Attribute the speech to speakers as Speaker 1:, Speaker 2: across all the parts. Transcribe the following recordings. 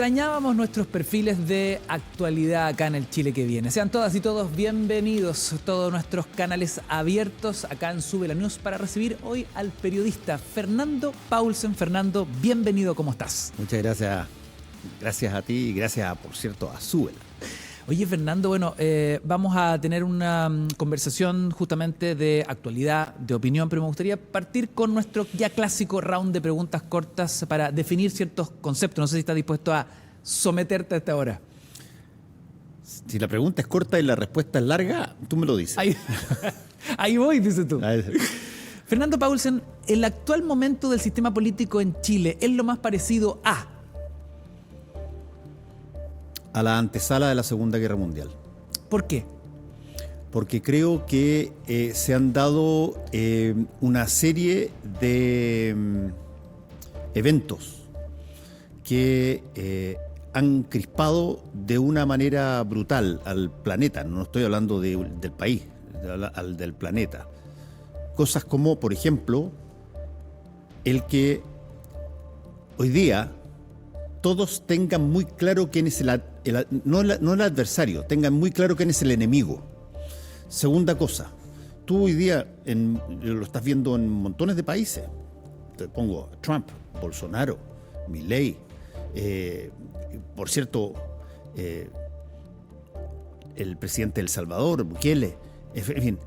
Speaker 1: Extrañábamos nuestros perfiles de actualidad acá en el Chile que viene. Sean todas y todos bienvenidos, todos nuestros canales abiertos acá en Sube la News para recibir hoy al periodista Fernando Paulsen. Fernando, bienvenido, ¿cómo estás?
Speaker 2: Muchas gracias. Gracias a ti y gracias, por cierto, a Súbela.
Speaker 1: Oye, Fernando, bueno, vamos a tener una conversación justamente de actualidad, de opinión, pero me gustaría partir con nuestro ya clásico round de preguntas cortas para definir ciertos conceptos. No sé si estás dispuesto a someterte a esta hora.
Speaker 2: Si la pregunta es corta y la respuesta es larga, tú me lo dices.
Speaker 1: Ahí voy, dices tú. Fernando Paulsen, ¿el actual momento del sistema político en Chile es lo más parecido a
Speaker 2: la antesala de la Segunda Guerra Mundial?
Speaker 1: ¿Por qué?
Speaker 2: Porque creo que se han dado una serie de eventos que han crispado de una manera brutal al planeta. No estoy hablando del país, del planeta. Cosas como, por ejemplo, el que hoy día todos tengan muy claro quién es no el adversario, tengan muy claro quién es el enemigo. Segunda cosa, tú hoy día lo estás viendo en montones de países. Te pongo Trump, Bolsonaro, Milei, por cierto, el presidente de El Salvador, Bukele. En fin,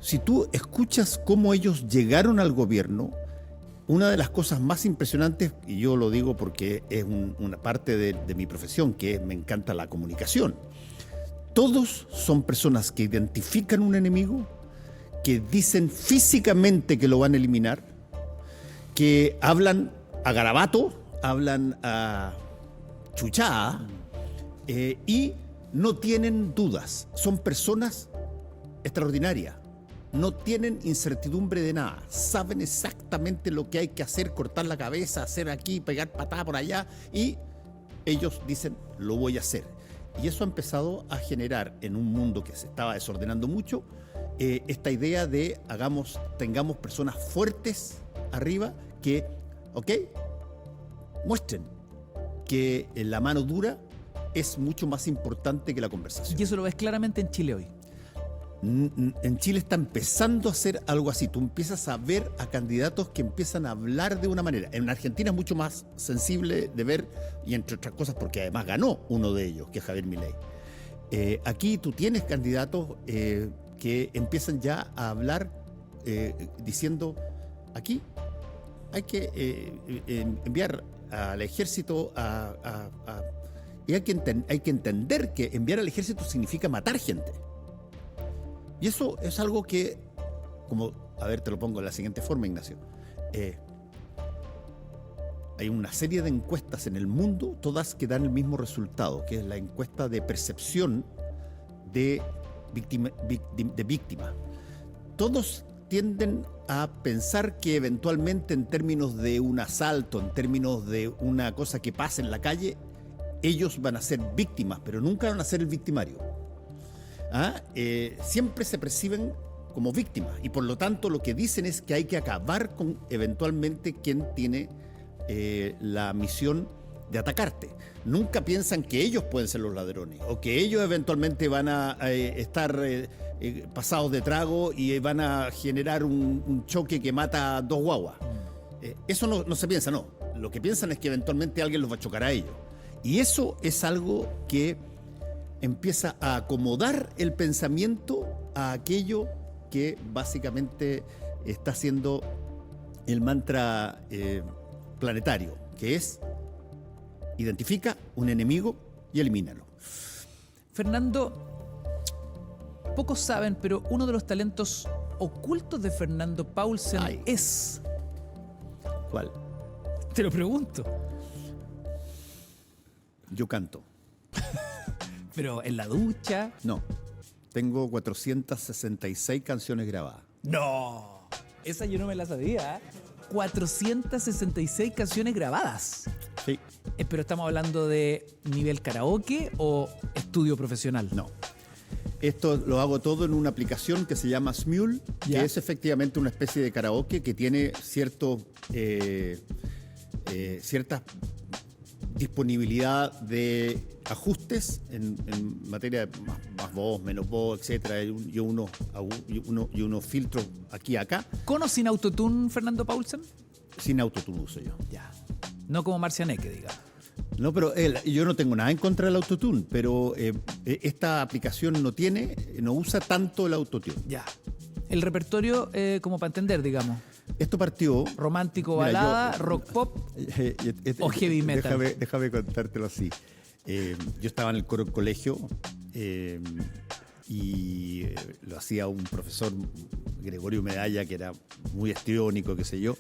Speaker 2: si tú escuchas cómo ellos llegaron al gobierno, una de las cosas más impresionantes, y yo lo digo porque es una parte de mi profesión, que me encanta la comunicación. Todos son personas que identifican un enemigo, que dicen físicamente que lo van a eliminar, que hablan a garabato, hablan a chuchá, y no tienen dudas. Son personas extraordinarias. No tienen incertidumbre de nada, saben exactamente lo que hay que hacer, cortar la cabeza, hacer aquí, pegar patada por allá, y ellos dicen, lo voy a hacer. Y eso ha empezado a generar en un mundo que se estaba desordenando mucho, esta idea de tengamos personas fuertes arriba que, muestren que la mano dura es mucho más importante que la conversación.
Speaker 1: Y eso lo ves claramente en Chile hoy.
Speaker 2: En Chile está empezando a hacer algo así. Tú empiezas a ver a candidatos que empiezan a hablar de una manera. En Argentina es mucho más sensible de ver, y entre otras cosas porque además ganó uno de ellos, que es Javier Milei. Aquí tú tienes candidatos que empiezan ya a hablar diciendo, aquí hay que enviar al ejército y hay que entender que enviar al ejército significa matar gente. Y eso es algo que, te lo pongo de la siguiente forma, Ignacio. Hay una serie de encuestas en el mundo, todas que dan el mismo resultado, que es la encuesta de percepción de víctima. Todos tienden a pensar que eventualmente en términos de un asalto, en términos de una cosa que pasa en la calle, ellos van a ser víctimas, pero nunca van a ser el victimario. Siempre se perciben como víctimas y por lo tanto lo que dicen es que hay que acabar con eventualmente quien tiene la misión de atacarte. Nunca piensan que ellos pueden ser los ladrones o que ellos eventualmente van a estar pasados de trago y van a generar un choque que mata a 2 guaguas. Eso no se piensa, no. Lo que piensan es que eventualmente alguien los va a chocar a ellos. Y eso es algo que empieza a acomodar el pensamiento a aquello que básicamente está siendo el mantra planetario, que es identifica un enemigo y elimínalo.
Speaker 1: Fernando, pocos saben, pero uno de los talentos ocultos de Fernando Paulsen es...
Speaker 2: ¿Cuál?
Speaker 1: Te lo pregunto.
Speaker 2: Yo canto.
Speaker 1: Pero en la ducha...
Speaker 2: No, tengo 466 canciones grabadas.
Speaker 1: ¡No! Esa yo no me la sabía. 466 canciones grabadas.
Speaker 2: Sí.
Speaker 1: Pero estamos hablando de nivel karaoke o estudio profesional.
Speaker 2: No. Esto lo hago todo en una aplicación que se llama Smule, que es efectivamente una especie de karaoke que tiene ciertas disponibilidad de ajustes en materia de más voz, menos voz, etcétera, y unos filtros aquí y acá.
Speaker 1: ¿Con o sin autotune, Fernando Paulsen?
Speaker 2: Sin autotune uso yo.
Speaker 1: Ya. No como Marcianeque, digamos.
Speaker 2: No, pero yo no tengo nada en contra del autotune, pero esta aplicación no usa tanto el autotune.
Speaker 1: Ya. El repertorio, como para entender, digamos.
Speaker 2: Esto partió...
Speaker 1: Romántico,
Speaker 2: Mira,
Speaker 1: balada, rock pop o heavy metal.
Speaker 2: Déjame contártelo así. Yo estaba en el coro del colegio y lo hacía un profesor, Gregorio Medalla, que era muy histriónico, qué sé yo.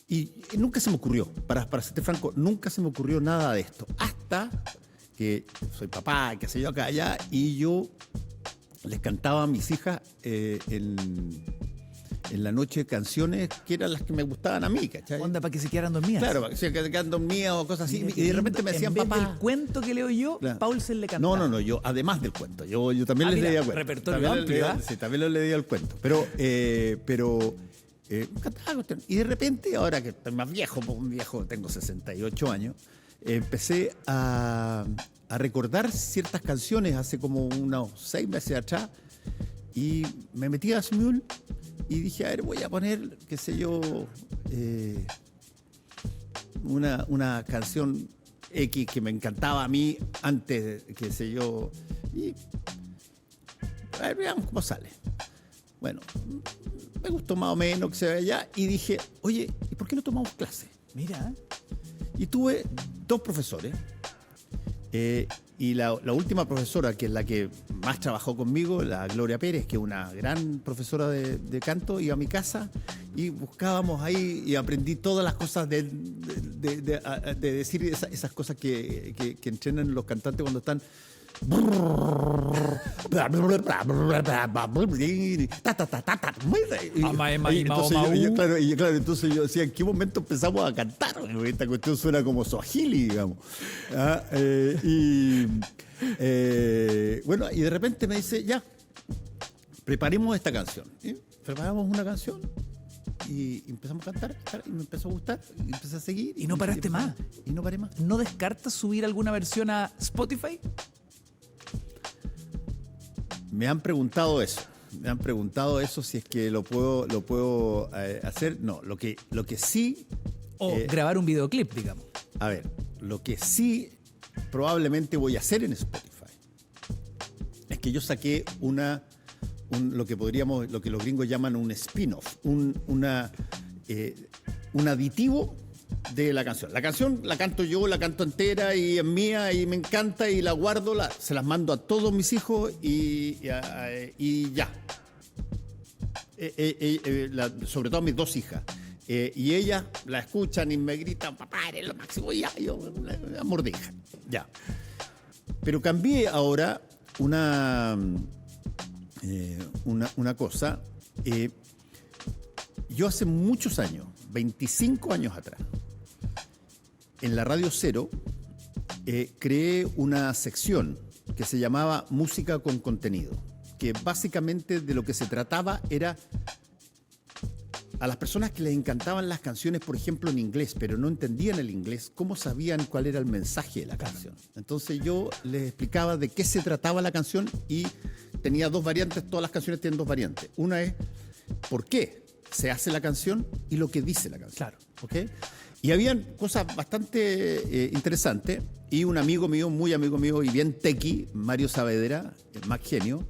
Speaker 2: Y nunca se me ocurrió, para serte franco, nunca se me ocurrió nada de esto. Hasta que soy papá, qué sé yo, acá, allá, y yo les cantaba a mis hijas en la noche canciones que eran las que me gustaban a mí, ¿cachai?
Speaker 1: Onda para que se quedaran dormidas.
Speaker 2: Claro, para que se quedaran dormidas o cosas así.
Speaker 1: Mira,
Speaker 2: Y de repente me decían,
Speaker 1: en vez
Speaker 2: papá...
Speaker 1: del cuento que leo yo,
Speaker 2: Claro.
Speaker 1: Paulsen le cantaba.
Speaker 2: No, yo, además del cuento, yo también les
Speaker 1: mira,
Speaker 2: leía cuentos.
Speaker 1: repertorio
Speaker 2: También
Speaker 1: amplio,
Speaker 2: les leía- Sí, también les leía el cuento. Pero cantaba cuestiones. Y de repente, ahora que estoy más viejo, tengo 68 años, empecé a recordar ciertas canciones hace como unos 6 meses atrás y me metí a Smule y dije, a ver, voy a poner, qué sé yo, una canción X que me encantaba a mí antes, qué sé yo, y a ver, veamos cómo sale. Bueno, me gustó más o menos que se vea allá y dije, oye, ¿y por qué no tomamos clase?
Speaker 1: Mira.
Speaker 2: Y tuve 2 profesores y la última profesora, que es la que más trabajó conmigo, la Gloria Pérez, que es una gran profesora de canto, iba a mi casa y buscábamos ahí y aprendí todas las cosas de decir esas cosas que entrenan los cantantes cuando están... Entonces yo decía, ¿en qué momento empezamos a cantar? Esta cuestión suena como Swahili, digamos. Bueno, y de repente me dice, ya, preparemos esta canción. ¿Sí? Preparamos una canción y empezamos a cantar y me empezó a gustar, y empecé a seguir.
Speaker 1: ¿Y no paraste más?
Speaker 2: Y no paré más.
Speaker 1: ¿No descartas subir alguna versión a Spotify?
Speaker 2: Me han preguntado eso. Si es que lo puedo hacer. No, lo que sí.
Speaker 1: O grabar un videoclip, digamos.
Speaker 2: A ver, lo que sí probablemente voy a hacer en Spotify es que yo saqué lo que los gringos llaman un spin-off, un aditivo de la canción. La canción la canto yo, la canto entera y es mía y me encanta y la guardo, se las mando a todos mis hijos y ya. Sobre todo a mis 2 hijas. Y ellas la escuchan y me gritan, papá, eres lo máximo, ya, yo, amor de hija. Ya. Pero cambié ahora una cosa. Yo hace muchos años, 25 años atrás, en la Radio Cero, creé una sección que se llamaba Música con Contenido, que básicamente de lo que se trataba era a las personas que les encantaban las canciones, por ejemplo, en inglés, pero no entendían el inglés, ¿cómo sabían cuál era el mensaje de la canción? Entonces yo les explicaba de qué se trataba la canción y tenía 2 variantes, todas las canciones tienen 2 variantes. Una es por qué se hace la canción y lo que dice la canción.
Speaker 1: Claro.
Speaker 2: ¿Okay? Y habían cosas bastante interesantes y un amigo mío, muy amigo mío y bien tequi, Mario Saavedra, más genio,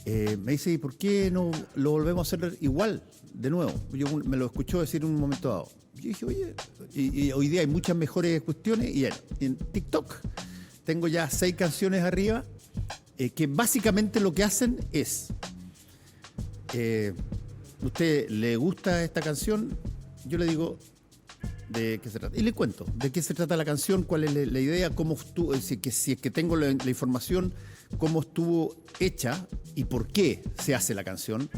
Speaker 2: me dice, ¿y por qué no lo volvemos a hacer igual, de nuevo? Yo me lo escuchó decir en un momento dado. Yo dije, oye, y hoy día hay muchas mejores cuestiones y en TikTok tengo ya 6 canciones arriba que básicamente lo que hacen es, ¿usted le gusta esta canción? Yo le digo, ¿de qué se trata? Y le cuento de qué se trata la canción, cuál es la idea, cómo estuvo, si es que tengo la información, cómo estuvo hecha y por qué se hace la canción.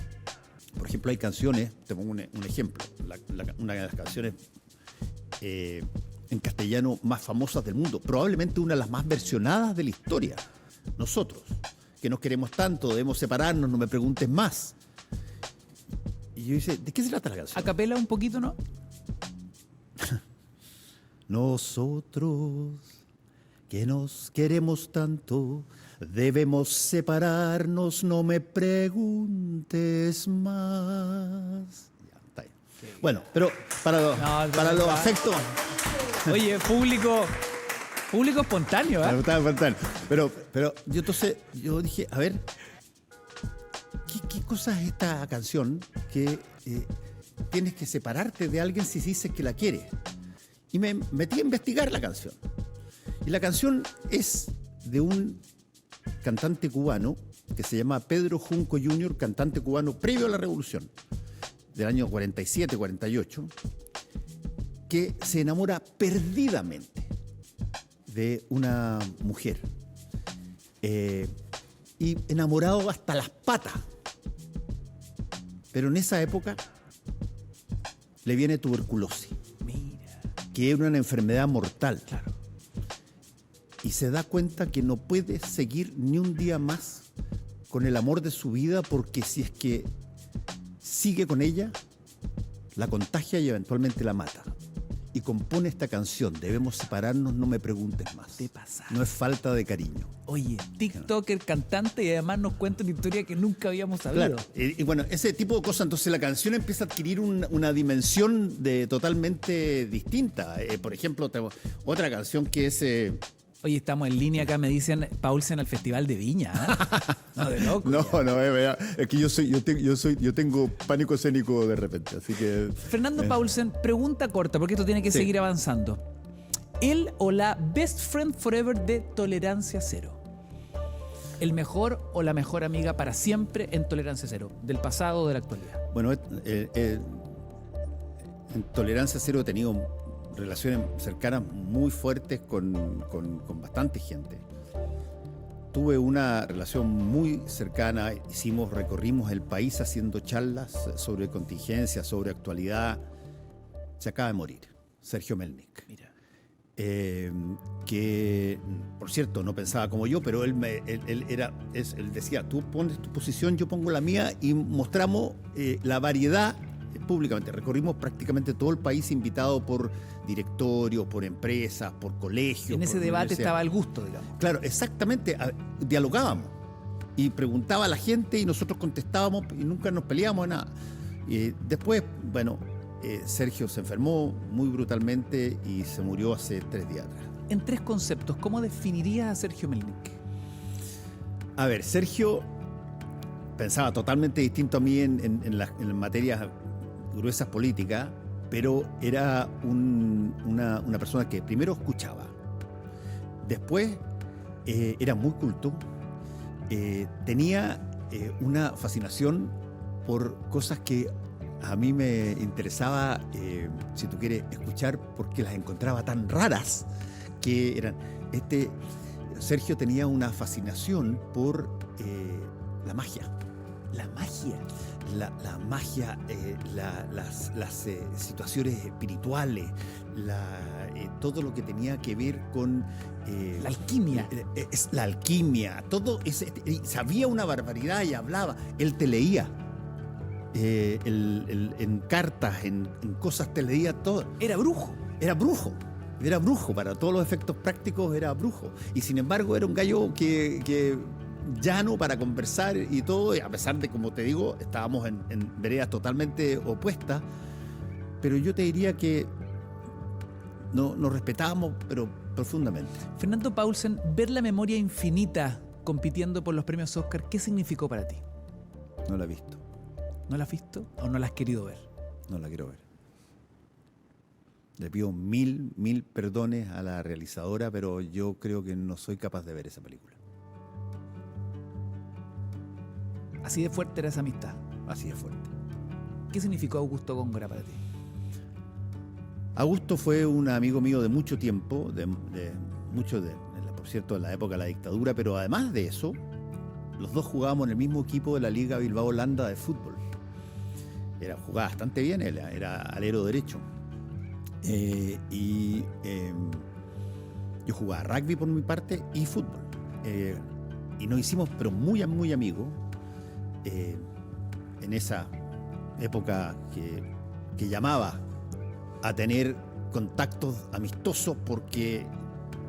Speaker 2: Por ejemplo, hay canciones, te pongo un ejemplo, una de las canciones en castellano más famosas del mundo, probablemente una de las más versionadas de la historia. Nosotros, que nos queremos tanto, debemos separarnos, no me preguntes más. Y yo dice, ¿de qué se trata la canción?
Speaker 1: A capela un poquito, ¿no?
Speaker 2: Nosotros que nos queremos tanto, debemos separarnos, no me preguntes más. Ya, está bien. Bueno, pero para los afectos...
Speaker 1: Oye, público espontáneo, ¿eh?
Speaker 2: Estaba espontáneo. Pero yo dije, a ver, ¿qué cosa es esta canción que tienes que separarte de alguien si dices que la quieres? Y me metí a investigar la canción. Y la canción es de un cantante cubano que se llama Pedro Junco Jr., cantante cubano previo a la Revolución, del año 47, 48, que se enamora perdidamente de una mujer. Y enamorado hasta las patas. Pero en esa época le viene tuberculosis.
Speaker 1: Mira.
Speaker 2: Que era una enfermedad mortal.
Speaker 1: Claro.
Speaker 2: Y se da cuenta que no puede seguir ni un día más con el amor de su vida, porque si es que sigue con ella, la contagia y eventualmente la mata. Y compone esta canción, Debemos separarnos, no me preguntes más.
Speaker 1: Te pasa.
Speaker 2: No es falta de cariño.
Speaker 1: Oye, TikToker, cantante, y además nos cuenta una historia que nunca habíamos sabido.
Speaker 2: Claro. Y bueno, ese tipo de cosas, entonces la canción empieza a adquirir una dimensión totalmente distinta. Por ejemplo, tengo otra canción que es...
Speaker 1: Oye, estamos en línea acá, me dicen Paulsen al Festival de Viña. ¿Eh? No, de loco.
Speaker 2: Es que yo tengo pánico escénico de repente, así que...
Speaker 1: Fernando Paulsen, pregunta corta, porque esto tiene que seguir avanzando. ¿Él o la best friend forever de Tolerancia Cero? ¿El mejor o la mejor amiga para siempre en Tolerancia Cero? ¿Del pasado o de la actualidad?
Speaker 2: Bueno, en Tolerancia Cero he tenido relaciones cercanas muy fuertes con bastante gente. Tuve una relación muy cercana, recorrimos el país haciendo charlas sobre contingencia, sobre actualidad. Se acaba de morir, Sergio Melnik.
Speaker 1: Mira.
Speaker 2: Que, por cierto, no pensaba como yo, pero él decía, tú pones tu posición, yo pongo la mía, y mostramos la variedad públicamente. Recorrimos prácticamente todo el país, invitado por directorios, por empresas, por colegios.
Speaker 1: En ese debate estaba al gusto, digamos.
Speaker 2: Claro, exactamente. Dialogábamos y preguntaba a la gente y nosotros contestábamos y nunca nos peleábamos nada. Después, bueno, Sergio se enfermó muy brutalmente y se murió hace 3 días atrás.
Speaker 1: En 3 conceptos, ¿cómo definirías a Sergio Melnik?
Speaker 2: A ver, Sergio pensaba totalmente distinto a mí en las materias gruesas políticas, pero era una persona que primero escuchaba, después era muy culto, tenía una fascinación por cosas que a mí me interesaba, si tú quieres, escuchar, porque las encontraba tan raras que eran... Sergio tenía una fascinación por la magia.
Speaker 1: La magia.
Speaker 2: La magia, las situaciones espirituales, todo lo que tenía que ver con...
Speaker 1: la alquimia.
Speaker 2: La alquimia, todo sabía una barbaridad y hablaba. Él te leía. En cartas, en cosas te leía todo.
Speaker 1: Era brujo.
Speaker 2: Era brujo, para todos los efectos prácticos era brujo. Y sin embargo era un gallo que llano para conversar y todo, y a pesar de, como te digo, estábamos en veredas totalmente opuestas, pero yo te diría que nos respetábamos, pero profundamente.
Speaker 1: Fernando Paulsen, ver La Memoria Infinita compitiendo por los premios Oscar, ¿qué significó para ti?
Speaker 2: No la he visto.
Speaker 1: ¿No la has visto o no la has querido ver?
Speaker 2: No la quiero ver. Le pido mil perdones a la realizadora, pero yo creo que no soy capaz de ver esa película.
Speaker 1: Así de fuerte era esa amistad.
Speaker 2: Así de fuerte.
Speaker 1: ¿Qué significó Augusto Góngora para ti?
Speaker 2: Augusto fue un amigo mío de mucho tiempo, por cierto, en la época de la dictadura, pero además de eso, los dos jugábamos en el mismo equipo de la Liga Bilbao-Holanda de fútbol. Jugaba bastante bien, él era alero derecho. Yo jugaba rugby por mi parte y fútbol. Y nos hicimos, pero muy amigos, en esa época que llamaba a tener contactos amistosos, porque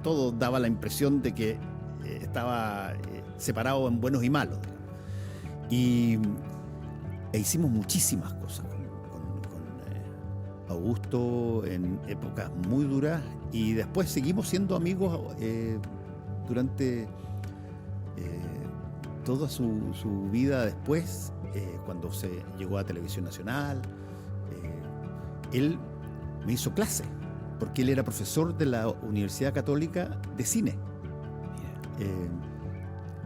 Speaker 2: todo daba la impresión de que estaba separado en buenos y malos. E hicimos muchísimas cosas con Augusto en épocas muy duras, y después seguimos siendo amigos durante toda su vida después, cuando se llegó a Televisión Nacional. Él me hizo clase, porque él era profesor de la Universidad Católica de cine.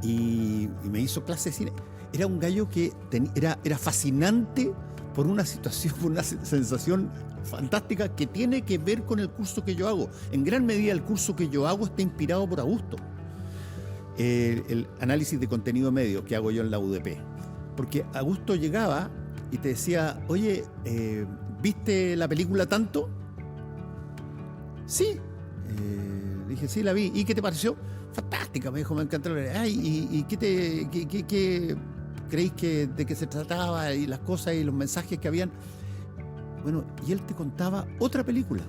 Speaker 2: Y me hizo clase de cine. Era un gallo que era fascinante por una situación, por una sensación fantástica que tiene que ver con el curso que yo hago. En gran medida el curso que yo hago está inspirado por Augusto. El análisis de contenido medio que hago yo en la UDP. Porque Augusto llegaba y te decía, oye, ¿viste la película tanto? Sí. Dije, sí, la vi. ¿Y qué te pareció? Fantástica, me dijo, me encantó. Ay, ¿y qué creéis de qué se trataba y las cosas y los mensajes que habían? Bueno, y él te contaba otra película.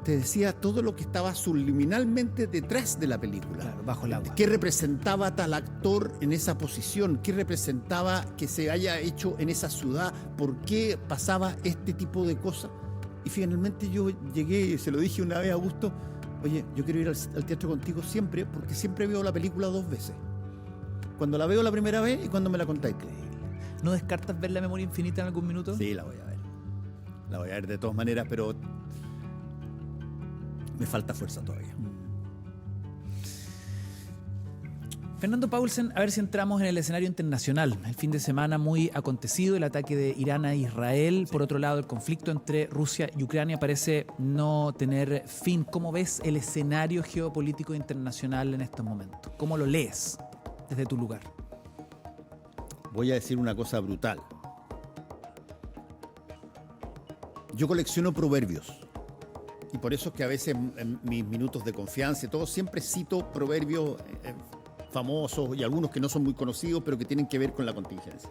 Speaker 2: Te decía todo lo que estaba subliminalmente detrás de la película.
Speaker 1: Claro, bajo el agua.
Speaker 2: ¿Qué representaba tal actor en esa posición? ¿Qué representaba que se haya hecho en esa ciudad? ¿Por qué pasaba este tipo de cosas? Y finalmente yo llegué, se lo dije una vez a Augusto, oye, yo quiero ir al teatro contigo siempre, porque siempre veo la película 2 veces. Cuando la veo la primera vez y cuando me la contáis.
Speaker 1: ¿No descartas ver La Memoria Infinita en algún minuto?
Speaker 2: Sí, la voy a ver. La voy a ver de todas maneras, pero me falta fuerza todavía.
Speaker 1: Fernando Paulsen, a ver si entramos en el escenario internacional. El fin de semana muy acontecido, el ataque de Irán a Israel. Sí. Por otro lado, el conflicto entre Rusia y Ucrania parece no tener fin. ¿Cómo ves el escenario geopolítico internacional en estos momentos? ¿Cómo lo lees desde tu lugar?
Speaker 2: Voy a decir una cosa brutal. Yo colecciono proverbios. Y por eso es que a veces en mis minutos de confianza y todo, siempre cito proverbios famosos y algunos que no son muy conocidos, pero que tienen que ver con la contingencia.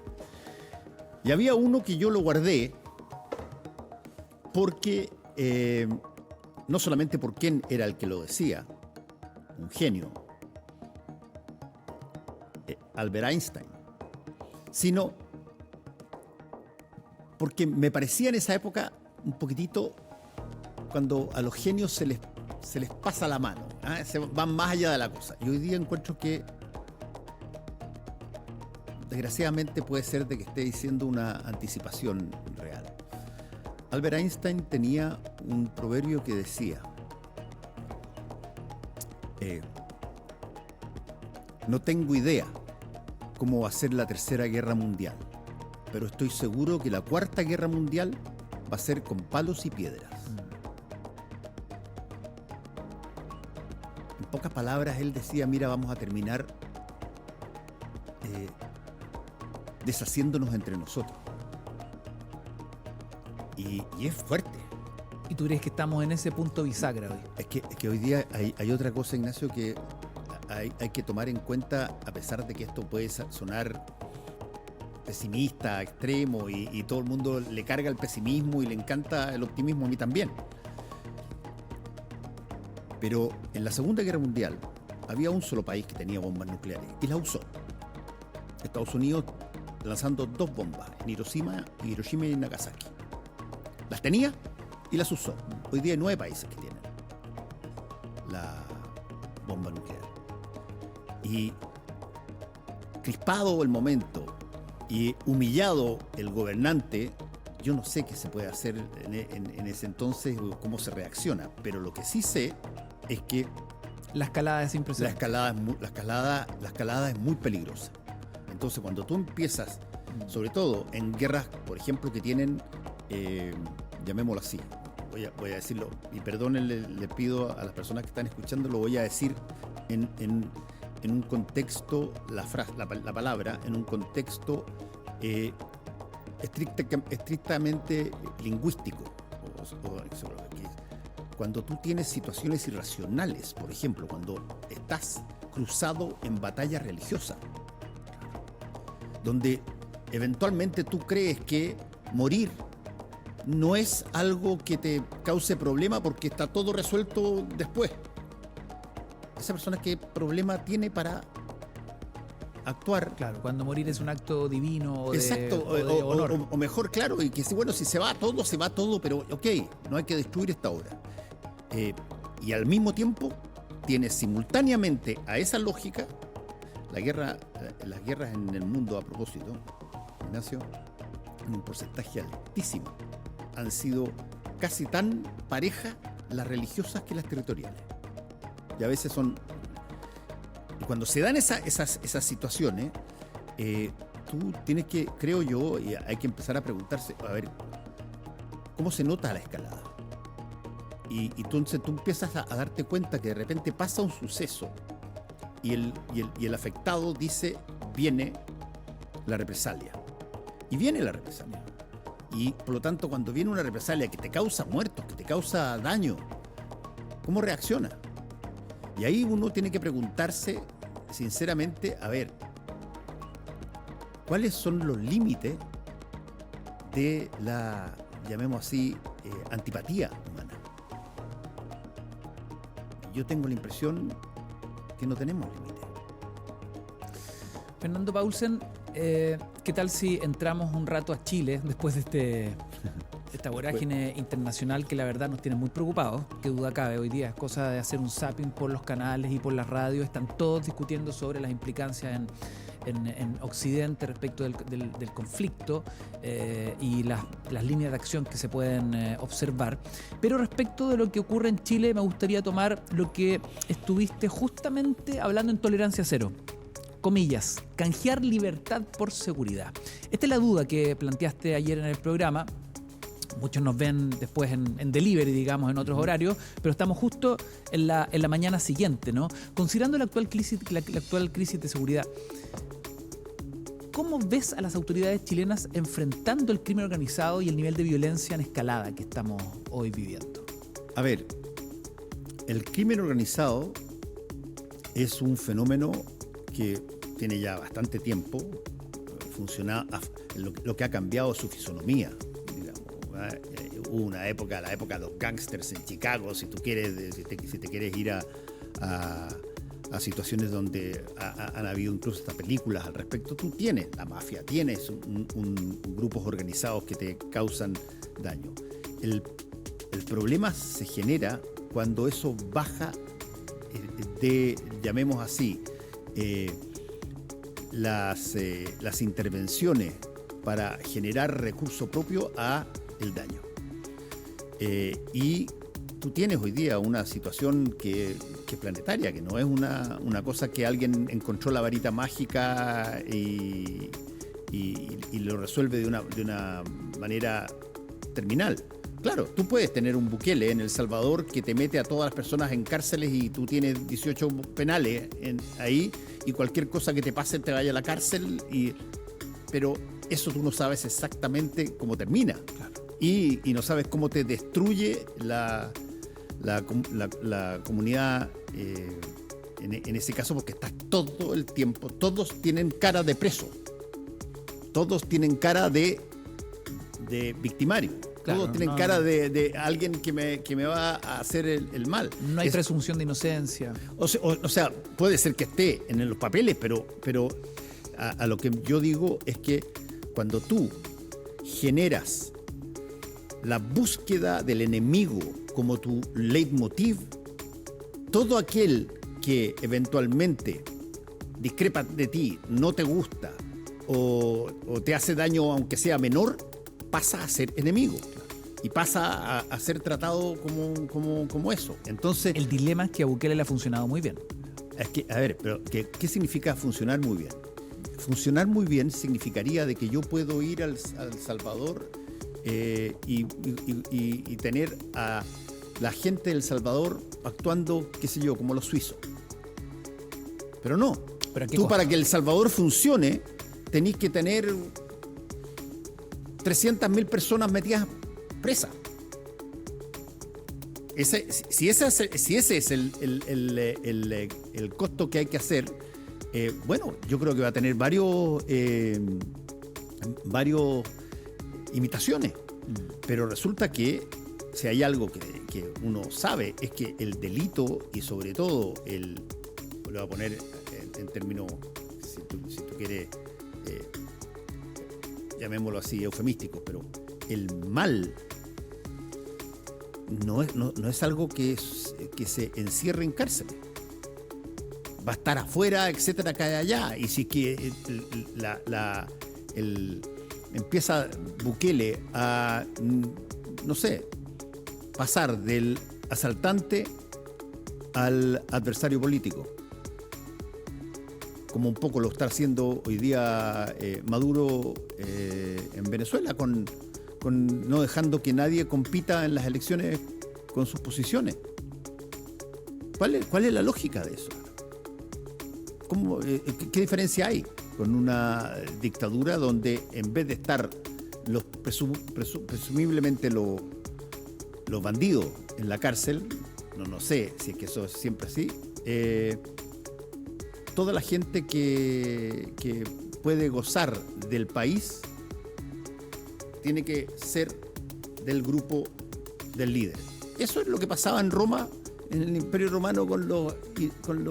Speaker 2: Y había uno que yo lo guardé porque, no solamente por quién era el que lo decía, un genio, Albert Einstein, sino porque me parecía en esa época un poquitito cuando a los genios se les pasa la mano, ¿eh? Se van más allá de la cosa. Y hoy día encuentro que desgraciadamente puede ser de que esté diciendo una anticipación real. Albert Einstein tenía un proverbio que decía, no tengo idea cómo va a ser la Tercera Guerra Mundial, pero estoy seguro que la Cuarta Guerra Mundial va a ser con palos y piedras. En pocas palabras, él decía, mira, vamos a terminar deshaciéndonos entre nosotros. Y es fuerte.
Speaker 1: ¿Y tú crees que estamos en ese punto bisagra hoy?
Speaker 2: Es que hoy día hay otra cosa, Ignacio, que hay que tomar en cuenta, a pesar de que esto puede sonar pesimista, extremo, y todo el mundo le carga el pesimismo y le encanta el optimismo, a mí también. Pero en la Segunda Guerra Mundial había un solo país que tenía bombas nucleares y la usó. Estados Unidos lanzando 2 bombas en Hiroshima y Nagasaki. Las tenía y las usó. Hoy día hay 9 países que tienen la bomba nuclear. Y crispado el momento y humillado el gobernante, yo no sé qué se puede hacer en ese entonces o cómo se reacciona, pero lo que sí sé es que
Speaker 1: la escalada es impresionante.
Speaker 2: La escalada es muy peligrosa. Entonces, cuando tú empiezas, sobre todo en guerras, por ejemplo, que tienen, llamémoslo así, voy a decirlo, y perdónenle, le pido a las personas que están escuchando, lo voy a decir en un contexto, la palabra, en un contexto estrictamente lingüístico. Cuando tú tienes situaciones irracionales, por ejemplo, cuando estás cruzado en batalla religiosa, donde eventualmente tú crees que morir no es algo que te cause problema porque está todo resuelto después. esa persona qué problema tiene para actuar.
Speaker 1: Claro, cuando morir es un acto divino o
Speaker 2: Exacto,
Speaker 1: de honor.
Speaker 2: o mejor, claro, y que bueno, si se va todo, pero ok, no hay que destruir esta obra. Y al mismo tiempo tiene simultáneamente a esa lógica las guerras en el mundo, a propósito, Ignacio, en un porcentaje altísimo, han sido casi tan parejas las religiosas que las territoriales. Y a veces son... Y cuando se dan esas situaciones, tú tienes que, creo yo, y hay que empezar a preguntarse, a ver, ¿cómo se nota la escalada? Y entonces tú empiezas a darte cuenta que de repente pasa un suceso y el afectado dice, viene la represalia. Y viene la represalia. Y por lo tanto, cuando viene una represalia que te causa muertos, que te causa daño, ¿cómo reacciona? Y ahí uno tiene que preguntarse, sinceramente, a ver, ¿cuáles son los límites de la, llamemos así, antipatía humana? Yo tengo la impresión que no tenemos límites.
Speaker 1: Fernando Paulsen, ¿qué tal si entramos un rato a Chile después de esta vorágine internacional que la verdad nos tiene muy preocupados? Qué duda cabe, hoy día es cosa de hacer un zapping por los canales y por las radios, están todos discutiendo sobre las implicancias en Occidente respecto del conflicto y las líneas de acción que se pueden observar. Pero respecto de lo que ocurre en Chile, me gustaría tomar lo que estuviste justamente hablando en Tolerancia Cero. Comillas, canjear libertad por seguridad. Esta es la duda que planteaste ayer en el programa. Muchos nos ven después en delivery, digamos, en otros horarios, pero estamos justo en la mañana siguiente, ¿no? Considerando la actual crisis de seguridad, ¿cómo ves a las autoridades chilenas enfrentando el crimen organizado y el nivel de violencia en escalada que estamos hoy viviendo?
Speaker 2: A ver, el crimen organizado es un fenómeno que tiene ya bastante tiempo, lo que ha cambiado su fisonomía. Hubo una época, la época de los gángsters en Chicago, si tú quieres, si te quieres ir a situaciones donde han habido incluso hasta películas al respecto. Tú tienes la mafia, tienes grupos organizados que te causan daño. El problema se genera cuando eso baja llamemos así, las intervenciones para generar recurso propio a el daño. Y tú tienes hoy día una situación que es planetaria, que no es una cosa que alguien encontró la varita mágica y lo resuelve de una manera terminal. Claro, tú puedes tener un Bukele en El Salvador que te mete a todas las personas en cárceles y tú tienes 18 penales ahí y cualquier cosa que te pase te vaya a la cárcel, pero eso tú no sabes exactamente cómo termina. Claro. Y no sabes cómo te destruye la comunidad en ese caso, porque estás todo el tiempo, todos tienen cara de preso, todos tienen cara de victimario. Claro, todos tienen cara de alguien que me va a hacer el mal.
Speaker 1: No hay presunción de inocencia.
Speaker 2: O sea, puede ser que esté en los papeles, pero a lo que yo digo es que cuando tú generas la búsqueda del enemigo como tu leitmotiv, todo aquel que eventualmente discrepa de ti, no te gusta o te hace daño aunque sea menor, pasa a ser enemigo y pasa a ser tratado como eso. Entonces,
Speaker 1: el dilema es que a Bukele le ha funcionado muy bien.
Speaker 2: Es que, a ver, pero ¿qué significa funcionar muy bien? Funcionar muy bien significaría de que yo puedo ir al Salvador y tener a la gente del Salvador actuando, qué sé yo, como los suizos. Pero no. ¿Pero tú, para que El Salvador funcione, tenés que tener 300.000 personas metidas presas. Si ese es el costo que hay que hacer, bueno, yo creo que va a tener varios imitaciones. Pero resulta que si hay algo que uno sabe, es que el delito y sobre todo lo voy a poner en términos, si tú quieres, llamémoslo así, eufemísticos, pero el mal no es algo que se encierre en cárcel. Va a estar afuera, etcétera, acá y allá. Y si que empieza Bukele a, no sé, pasar del asaltante al adversario político, como un poco lo está haciendo hoy día Maduro en Venezuela, con no dejando que nadie compita en las elecciones con sus posiciones. ¿Cuál es la lógica de eso? ¿Qué diferencia hay con una dictadura donde en vez de estar presumiblemente los bandidos en la cárcel, no sé si es que eso es siempre así, toda la gente que puede gozar del país tiene que ser del grupo del líder? Eso es lo que pasaba en Roma, en el Imperio Romano, con los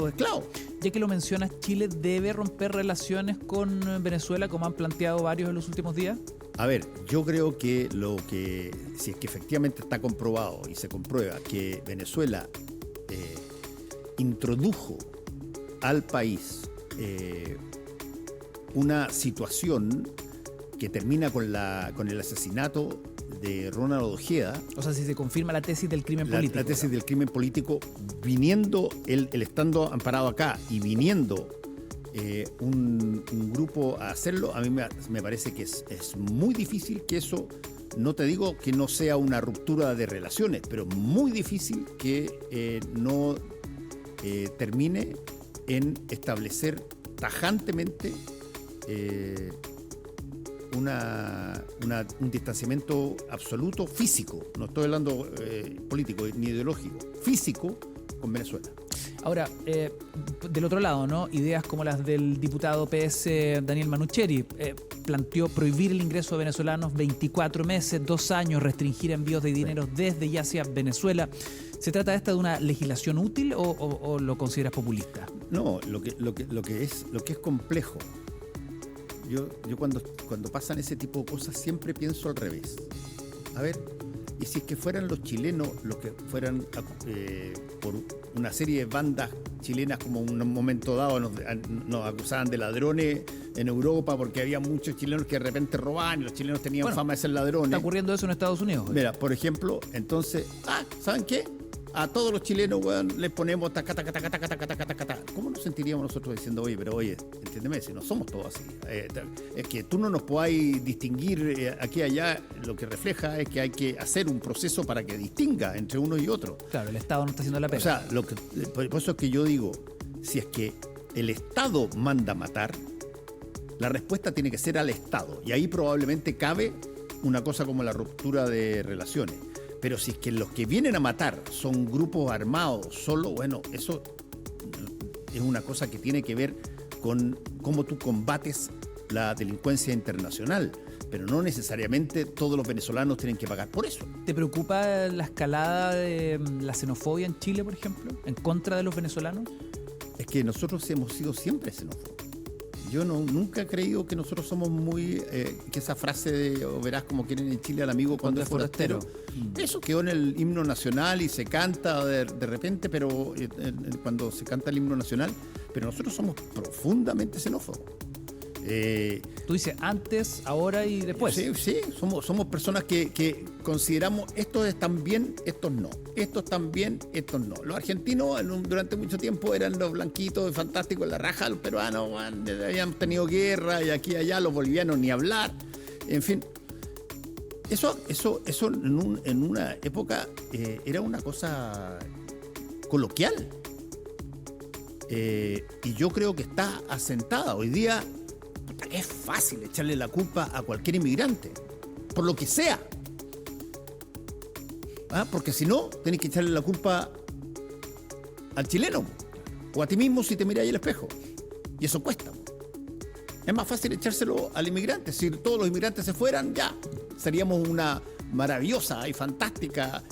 Speaker 2: esclavos.
Speaker 1: Ya que lo mencionas, ¿Chile debe romper relaciones con Venezuela, como han planteado varios en los últimos días?
Speaker 2: A ver, yo creo que si es que efectivamente está comprobado y se comprueba que Venezuela introdujo al país una situación que termina con el asesinato de Ronald Ojeda.
Speaker 1: O sea, si se confirma la tesis del crimen político.
Speaker 2: La tesis del crimen político, viniendo, él estando amparado acá y viniendo un grupo a hacerlo, a mí me parece que es muy difícil que eso, no te digo que no sea una ruptura de relaciones, pero muy difícil que no termine en establecer tajantemente un distanciamiento absoluto físico, no estoy hablando político ni ideológico, físico con Venezuela.
Speaker 1: Ahora, del otro lado, ¿no? Ideas como las del diputado PS Daniel Manucheri, planteó prohibir el ingreso de venezolanos 24 meses, 2 años, restringir envíos de dinero desde y hacia Venezuela. ¿Se trata esta de una legislación útil o lo consideras populista?
Speaker 2: No, lo que es complejo. Yo cuando pasan ese tipo de cosas siempre pienso al revés. A ver, y si es que fueran los chilenos los que fueran por una serie de bandas chilenas, como en un momento dado nos acusaban de ladrones en Europa porque había muchos chilenos que de repente robaban y los chilenos tenían fama de ser ladrones.
Speaker 1: Está ocurriendo eso en Estados Unidos.
Speaker 2: Mira, por ejemplo, entonces, ¿saben qué? A todos los chilenos, weón, les ponemos taca. ¿Cómo nos sentiríamos nosotros diciendo, oye, entiéndeme, si no somos todos así? Es que tú no nos podáis distinguir aquí y allá, lo que refleja es que hay que hacer un proceso para que distinga entre uno y otro.
Speaker 1: Claro, el Estado no está haciendo la pega.
Speaker 2: O sea, por eso es que yo digo, si es que el Estado manda matar, la respuesta tiene que ser al Estado. Y ahí probablemente cabe una cosa como la ruptura de relaciones. Pero si es que los que vienen a matar son grupos armados solo, bueno, eso es una cosa que tiene que ver con cómo tú combates la delincuencia internacional. Pero no necesariamente todos los venezolanos tienen que pagar por eso.
Speaker 1: ¿Te preocupa la escalada de la xenofobia en Chile, por ejemplo, en contra de los venezolanos?
Speaker 2: Es que nosotros hemos sido siempre xenófobos. Yo nunca he creído que nosotros somos muy... que esa frase de o verás como quieren en Chile al amigo cuando es forastero. Eso quedó en el himno nacional y se canta de repente, pero cuando se canta el himno nacional, pero nosotros somos profundamente xenófobos.
Speaker 1: Tú dices antes, ahora y después.
Speaker 2: Sí, somos personas que consideramos estos están bien, estos no. Estos están bien, estos no. Los argentinos durante mucho tiempo eran los blanquitos fantásticos, la raja, los peruanos habían tenido guerra y aquí y allá, los bolivianos ni hablar. En fin, eso en una época era una cosa coloquial. Y yo creo que está asentada. Hoy día es fácil echarle la culpa a cualquier inmigrante, por lo que sea. Porque si no, tenés que echarle la culpa al chileno o a ti mismo si te miras ahí al espejo. Y eso cuesta. Es más fácil echárselo al inmigrante. Si todos los inmigrantes se fueran, ya seríamos maravillosa y fantástica,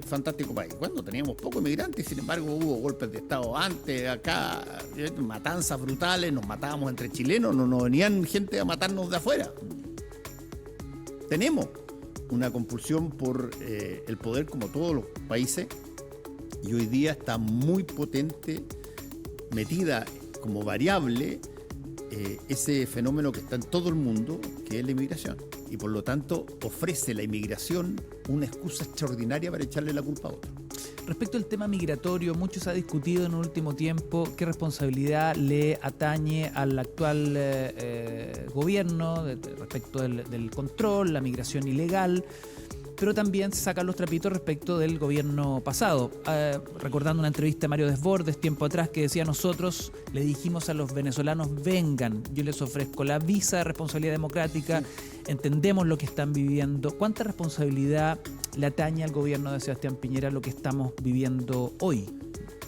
Speaker 2: fantástico país. Bueno, teníamos pocos inmigrantes, sin embargo hubo golpes de Estado antes, acá, matanzas brutales, nos matábamos entre chilenos, no nos venían gente a matarnos de afuera. Tenemos una compulsión por el poder como todos los países y hoy día está muy potente, metida como variable ese fenómeno que está en todo el mundo, que es la inmigración. Y por lo tanto ofrece la inmigración una excusa extraordinaria para echarle la culpa a otro.
Speaker 1: Respecto al tema migratorio, mucho se ha discutido en el último tiempo qué responsabilidad le atañe al actual gobierno respecto del control, la migración ilegal, pero también se sacan los trapitos respecto del gobierno pasado. Recordando una entrevista de Mario Desbordes tiempo atrás que decía: nosotros le dijimos a los venezolanos, vengan, yo les ofrezco la visa de responsabilidad democrática, entendemos lo que están viviendo. ¿Cuánta responsabilidad le atañe al gobierno de Sebastián Piñera lo que estamos viviendo hoy?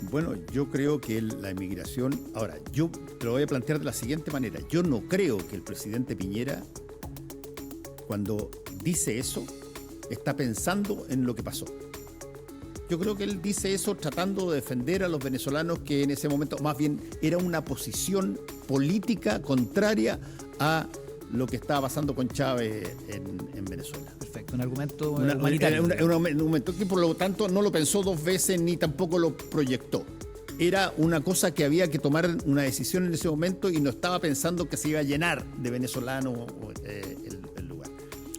Speaker 2: Bueno, yo creo que la inmigración... Ahora, yo te lo voy a plantear de la siguiente manera. Yo no creo que el presidente Piñera, cuando dice eso, está pensando en lo que pasó. Yo creo que él dice eso tratando de defender a los venezolanos, que en ese momento más bien era una posición política contraria a lo que estaba pasando con Chávez en Venezuela.
Speaker 1: Perfecto, un argumento humanitario.
Speaker 2: Un argumento que por lo tanto no lo pensó dos veces ni tampoco lo proyectó. Era una cosa que había que tomar una decisión en ese momento y no estaba pensando que se iba a llenar de venezolanos el lugar.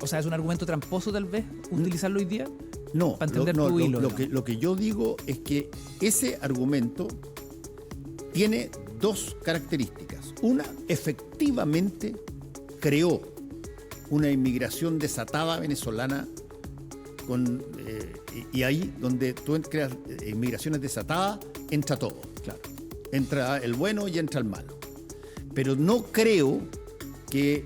Speaker 1: O sea, ¿es un argumento tramposo tal vez utilizarlo hoy día?
Speaker 2: No,
Speaker 1: para entender tu hilo,
Speaker 2: lo que yo digo es que ese argumento tiene dos características. Una, efectivamente creó una inmigración desatada venezolana y ahí donde tú creas inmigraciones desatadas, entra todo.
Speaker 1: Claro.
Speaker 2: Entra el bueno y entra el malo. Pero no creo que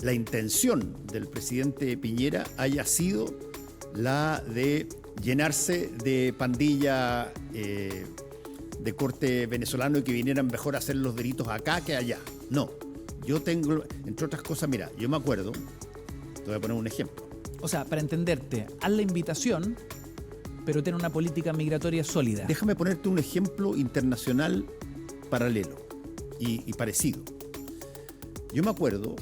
Speaker 2: la intención del presidente Piñera haya sido la de llenarse de pandilla de corte venezolano y que vinieran mejor a hacer los delitos acá que allá. No. Yo tengo, entre otras cosas, mira, yo me acuerdo, te voy a poner un ejemplo.
Speaker 1: O sea, para entenderte, haz la invitación, pero ten una política migratoria sólida.
Speaker 2: Déjame ponerte un ejemplo internacional paralelo y parecido. Yo me acuerdo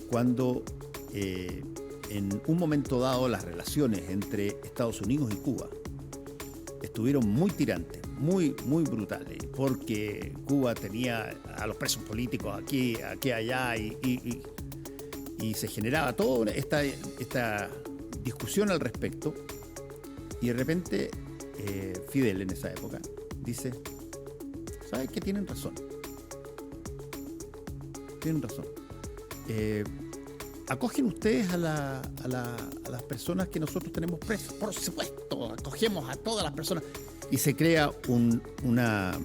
Speaker 2: cuando en un momento dado las relaciones entre Estados Unidos y Cuba estuvieron muy tirantes, muy brutales, porque Cuba tenía a los presos políticos aquí, allá, y se generaba toda esta discusión al respecto, y de repente Fidel en esa época dice: ¿sabes qué? Tienen razón. ¿Acogen ustedes a las personas que nosotros tenemos presas? Por supuesto, acogemos a todas las personas. Y se crea una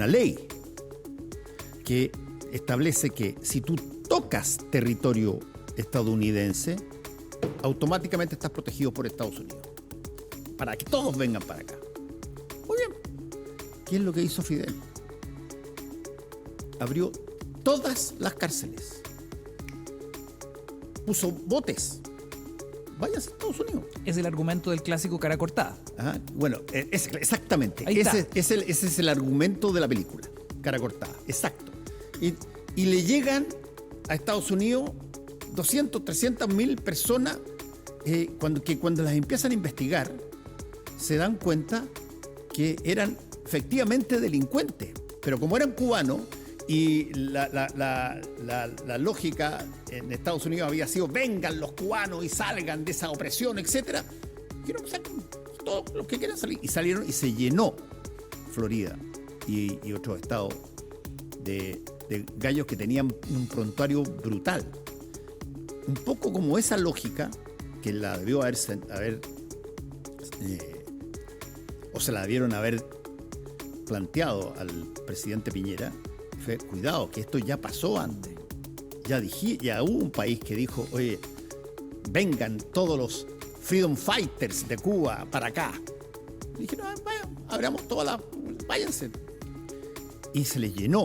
Speaker 2: ley que establece que si tú tocas territorio estadounidense, automáticamente estás protegido por Estados Unidos, para que todos vengan para acá. Muy bien. ¿Qué es lo que hizo Fidel? Abrió todas las cárceles, puso botes. Váyase a Estados Unidos.
Speaker 1: Es el argumento del clásico cara cortada.
Speaker 2: Ajá. Bueno, exactamente.
Speaker 1: Ese
Speaker 2: es el argumento de la película, cara cortada. Exacto. Y le llegan a Estados Unidos 200, 300 mil personas cuando las empiezan a investigar se dan cuenta que eran efectivamente delincuentes. Pero como eran cubanos, y la lógica en Estados Unidos había sido: vengan los cubanos y salgan de esa opresión, etcétera. Quiero sacar todos los que quieran salir. Y salieron y se llenó Florida y otros estados de gallos que tenían un prontuario brutal. Un poco como esa lógica que la debió haber o se la debieron haber planteado al presidente Piñera. Cuidado, que esto ya pasó antes. Ya hubo un país que dijo: oye, vengan todos los freedom fighters de Cuba para acá. Y dijeron: vaya, abramos váyanse. Y se les llenó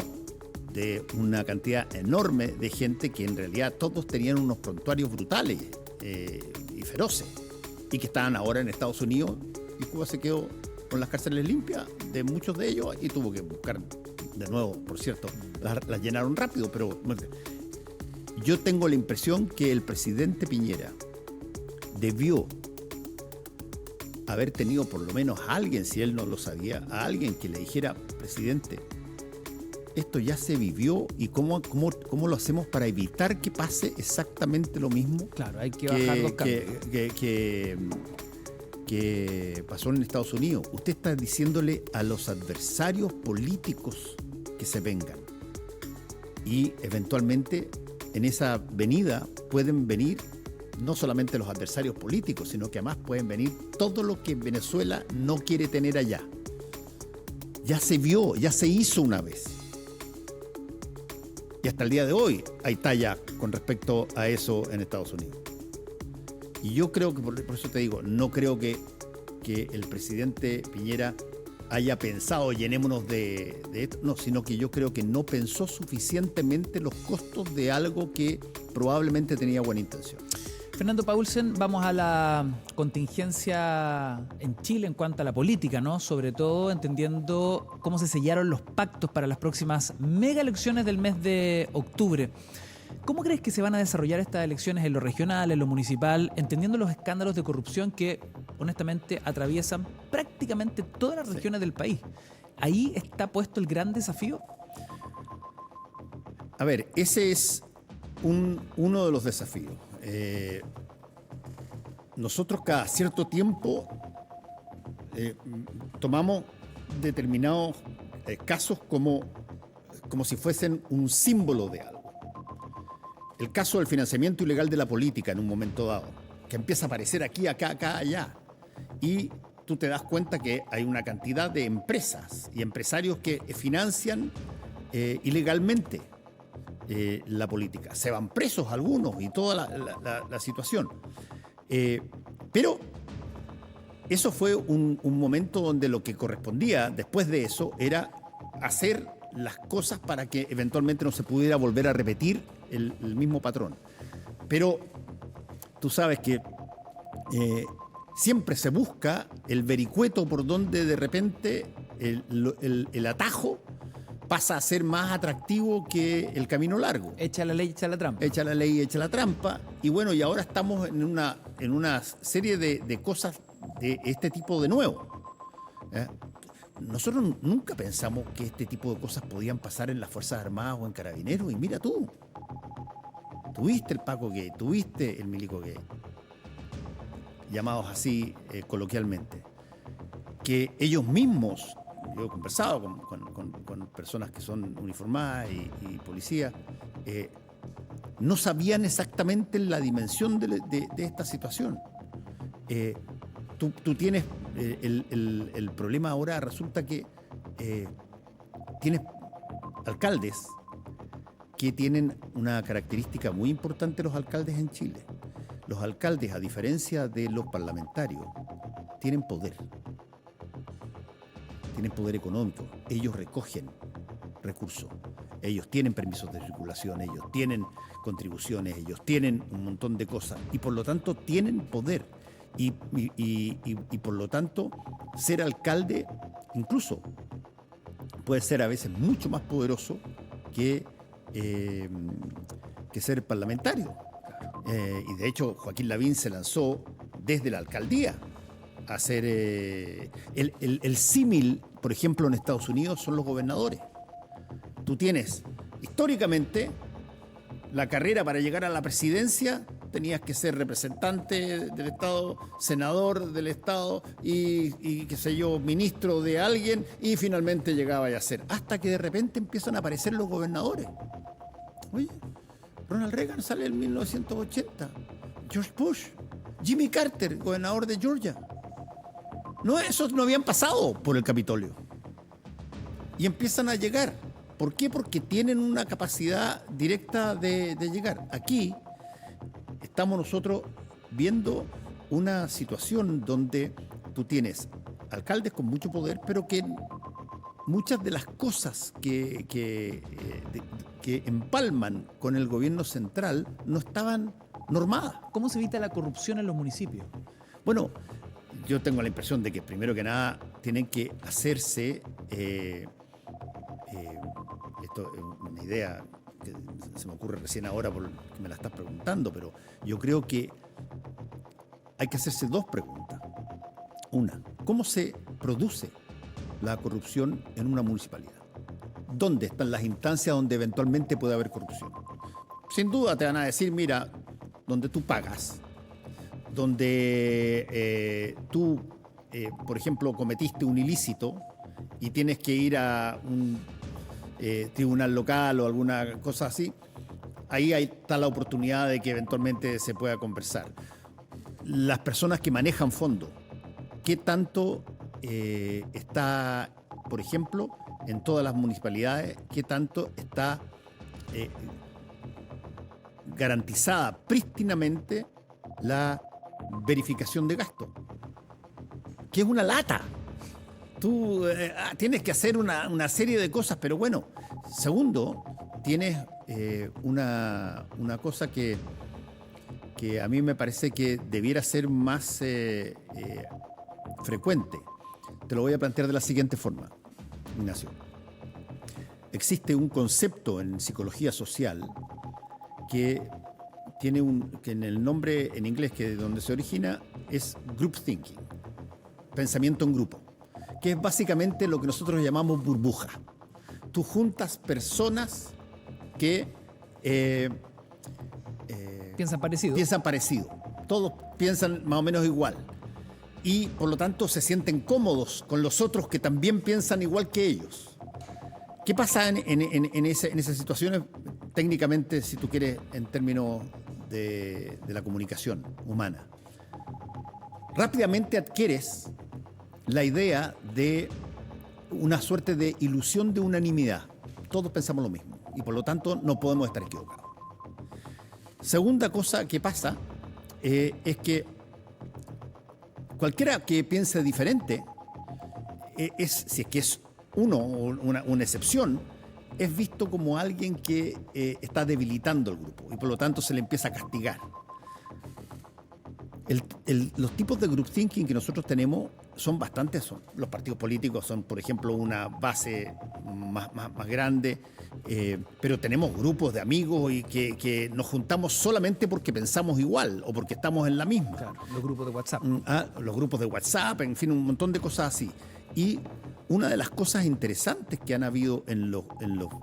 Speaker 2: de una cantidad enorme de gente que en realidad todos tenían unos prontuarios brutales y feroces, y que estaban ahora en Estados Unidos, y Cuba se quedó con las cárceles limpias de muchos de ellos y tuvo que buscar de nuevo, por cierto, las llenaron rápido, pero yo tengo la impresión que el presidente Piñera debió haber tenido por lo menos a alguien, si él no lo sabía, a alguien que le dijera: presidente, esto ya se vivió, y cómo lo hacemos para evitar que pase exactamente lo mismo.
Speaker 1: Claro, hay que bajar los cambios.
Speaker 2: Que pasó en Estados Unidos. Usted está diciéndole a los adversarios políticos que se vengan, y eventualmente en esa venida pueden venir no solamente los adversarios políticos, sino que además pueden venir todo lo que Venezuela no quiere tener allá. Ya se vio, ya se hizo una vez. Y hasta el día de hoy hay talla con respecto a eso en Estados Unidos. Y yo creo que, por eso te digo, no creo que el presidente Piñera haya pensado llenémonos de esto, no, sino que yo creo que no pensó suficientemente los costos de algo que probablemente tenía buena intención.
Speaker 1: Fernando Paulsen, vamos a la contingencia en Chile en cuanto a la política, ¿no? Sobre todo entendiendo cómo se sellaron los pactos para las próximas mega elecciones del mes de octubre. ¿Cómo crees que se van a desarrollar estas elecciones en lo regional, en lo municipal, entendiendo los escándalos de corrupción que, honestamente, atraviesan prácticamente todas las regiones del país? ¿Ahí está puesto el gran desafío?
Speaker 2: A ver, ese es uno de los desafíos. Nosotros cada cierto tiempo tomamos determinados casos como si fuesen un símbolo de algo. El caso del financiamiento ilegal de la política en un momento dado, que empieza a aparecer aquí, acá, allá. Y tú te das cuenta que hay una cantidad de empresas y empresarios que financian ilegalmente la política. Se van presos algunos y toda la situación. Pero eso fue un momento donde lo que correspondía después de eso era hacer las cosas para que eventualmente no se pudiera volver a repetir el mismo patrón. Pero tú sabes que siempre se busca el vericueto por donde de repente el atajo pasa a ser más atractivo que el camino largo.
Speaker 1: Echa la ley, echa la trampa.
Speaker 2: Echa la ley, echa la trampa. Y bueno, y ahora estamos en una serie de cosas de este tipo de nuevo. Nosotros nunca pensamos que este tipo de cosas podían pasar en las Fuerzas Armadas o en Carabineros. Y mira tú, tuviste el Paco Gay, tuviste el Milico Gay, llamados así coloquialmente, que ellos mismos, yo he conversado con personas que son uniformadas y policías, no sabían exactamente la dimensión de esta situación. Tú tienes el problema ahora, resulta que tienes alcaldes que tienen una característica muy importante, los alcaldes en Chile. Los alcaldes, a diferencia de los parlamentarios, tienen poder. Tienen poder económico. Ellos recogen recursos. Ellos tienen permisos de circulación, ellos tienen contribuciones, ellos tienen un montón de cosas. Y por lo tanto tienen poder. Y por lo tanto, ser alcalde incluso puede ser a veces mucho más poderoso que ser parlamentario. Y de hecho, Joaquín Lavín se lanzó desde la alcaldía a hacer el símil, por ejemplo, en Estados Unidos son los gobernadores. Tú tienes, históricamente, la carrera para llegar a la presidencia, tenías que ser representante del Estado, senador del Estado y qué sé yo, ministro de alguien, y finalmente llegaba a ser. Hasta que de repente empiezan a aparecer los gobernadores. Oye, Ronald Reagan sale en 1980, George Bush, Jimmy Carter, gobernador de Georgia. No, esos no habían pasado por el Capitolio. Y empiezan a llegar. ¿Por qué? Porque tienen una capacidad directa de llegar. Aquí estamos nosotros viendo una situación donde tú tienes alcaldes con mucho poder, pero que muchas de las cosas que empalman con el gobierno central no estaban normada.
Speaker 1: ¿Cómo se evita la corrupción en los municipios?
Speaker 2: Bueno, yo tengo la impresión de que primero que nada tienen que hacerse, esto es una idea que se me ocurre recién ahora porque me la estás preguntando, pero yo creo que hay que hacerse dos preguntas. Una, ¿cómo se produce la corrupción en una municipalidad? ¿Dónde están las instancias donde eventualmente puede haber corrupción? Sin duda te van a decir, mira, donde tú pagas, donde tú, por ejemplo, cometiste un ilícito y tienes que ir a un tribunal local o alguna cosa así, ahí está la oportunidad de que eventualmente se pueda conversar. Las personas que manejan fondos, ¿qué tanto está, por ejemplo, en todas las municipalidades, qué tanto está garantizada prístinamente la verificación de gasto? Que es una lata. Tú tienes que hacer una serie de cosas, pero bueno. Segundo, tienes una cosa que a mí me parece que debiera ser más frecuente. Te lo voy a plantear de la siguiente forma, Ignacio. Existe un concepto en psicología social que tiene que en el nombre en inglés que de donde se origina es group thinking, pensamiento en grupo, que es básicamente lo que nosotros llamamos burbuja. Tú juntas personas que
Speaker 1: ¿Piensan parecido?
Speaker 2: Piensan parecido. Todos piensan más o menos igual. Y por lo tanto se sienten cómodos con los otros que también piensan igual que ellos. ¿Qué pasa en esas situaciones técnicamente, si tú quieres, en términos de la comunicación humana? Rápidamente adquieres la idea de una suerte de ilusión de unanimidad. Todos pensamos lo mismo y por lo tanto no podemos estar equivocados. Segunda cosa que pasa es que cualquiera que piense diferente, si es que es uno o una excepción, es visto como alguien que está debilitando el grupo y por lo tanto se le empieza a castigar. Los tipos de group thinking que nosotros tenemos son bastantes. Los partidos políticos son, por ejemplo, una base más grande, pero tenemos grupos de amigos y que nos juntamos solamente porque pensamos igual o porque estamos en la misma.
Speaker 1: Claro, los grupos de WhatsApp.
Speaker 2: Los grupos de WhatsApp, en fin, un montón de cosas así. Y una de las cosas interesantes que han habido en los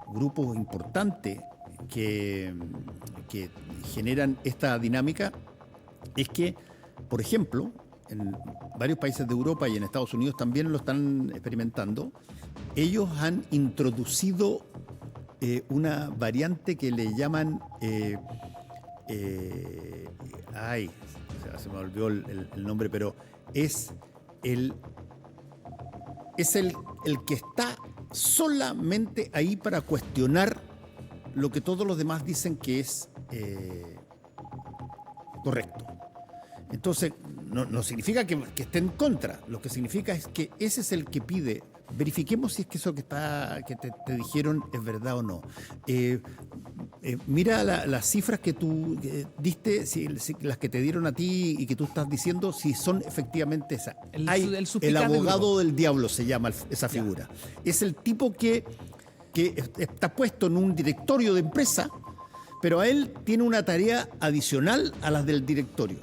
Speaker 2: grupos importantes que generan esta dinámica es que, por ejemplo, en varios países de Europa y en Estados Unidos también lo están experimentando, ellos han introducido una variante que le llaman se me olvidó el nombre, pero es el que está solamente ahí para cuestionar lo que todos los demás dicen que es correcto. Entonces, no significa que esté en contra, lo que significa es que ese es el que pide, verifiquemos si es que eso que te dijeron es verdad o no. Mira las cifras que tú diste, las que te dieron a ti y que tú estás diciendo, si son efectivamente esas. El abogado del diablo se llama esa figura. Es el tipo que está puesto en un directorio de empresa, pero a él tiene una tarea adicional a las del directorio.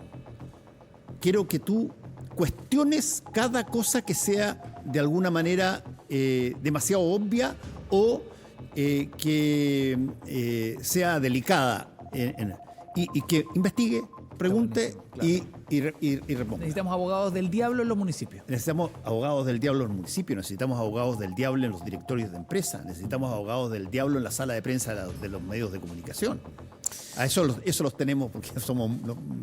Speaker 2: Quiero que tú cuestiones cada cosa que sea de alguna manera demasiado obvia o que sea delicada y que investigue, pregunte, claro. Y responda.
Speaker 1: Necesitamos abogados del diablo en los municipios.
Speaker 2: Necesitamos abogados del diablo en los municipios, necesitamos abogados del diablo en los directorios de empresas, necesitamos abogados del diablo en la sala de prensa de los medios de comunicación. A eso los tenemos porque somos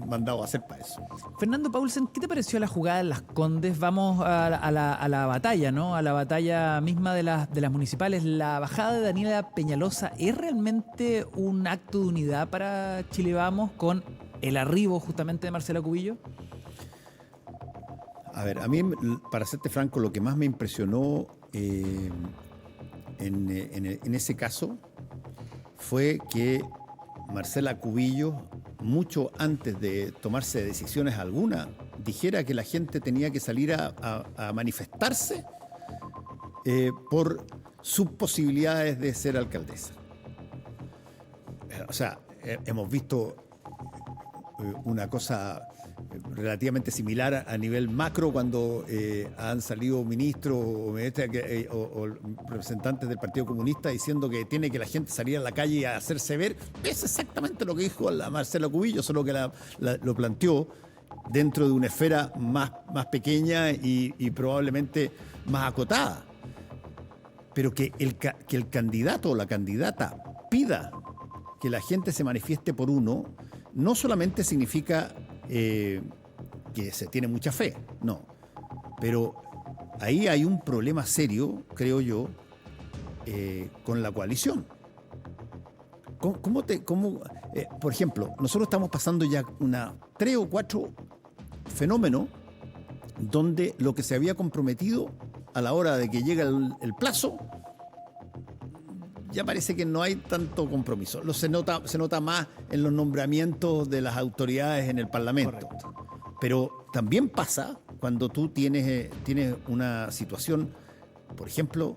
Speaker 2: mandados a hacer para eso.
Speaker 1: Fernando Paulsen, ¿qué te pareció la jugada en Las Condes? Vamos a la batalla, ¿no? A la batalla misma de las municipales. ¿La bajada de Daniela Peñalosa es realmente un acto de unidad para Chile Vamos con el arribo justamente de Marcela Cubillo?
Speaker 2: A ver, a mí, para serte franco, lo que más me impresionó en ese caso fue que Marcela Cubillo mucho antes de tomarse decisiones alguna, dijera que la gente tenía que salir a manifestarse por sus posibilidades de ser alcaldesa. O sea, hemos visto una cosa relativamente similar a nivel macro cuando han salido ministros o representantes del Partido Comunista diciendo que tiene que la gente salir a la calle a hacerse ver. Es exactamente lo que dijo la Marcela Cubillos, solo que lo planteó dentro de una esfera más pequeña y probablemente más acotada. Pero que el candidato o la candidata pida que la gente se manifieste por uno, no solamente significa que se tiene mucha fe, no. Pero ahí hay un problema serio, creo yo, con la coalición. Por ejemplo, nosotros estamos pasando ya 3 o 4 fenómenos donde lo que se había comprometido a la hora de que llega el plazo, ya parece que no hay tanto compromiso. Se nota más en los nombramientos de las autoridades en el Parlamento.
Speaker 1: Correcto.
Speaker 2: Pero también pasa cuando tú tienes una situación, por ejemplo,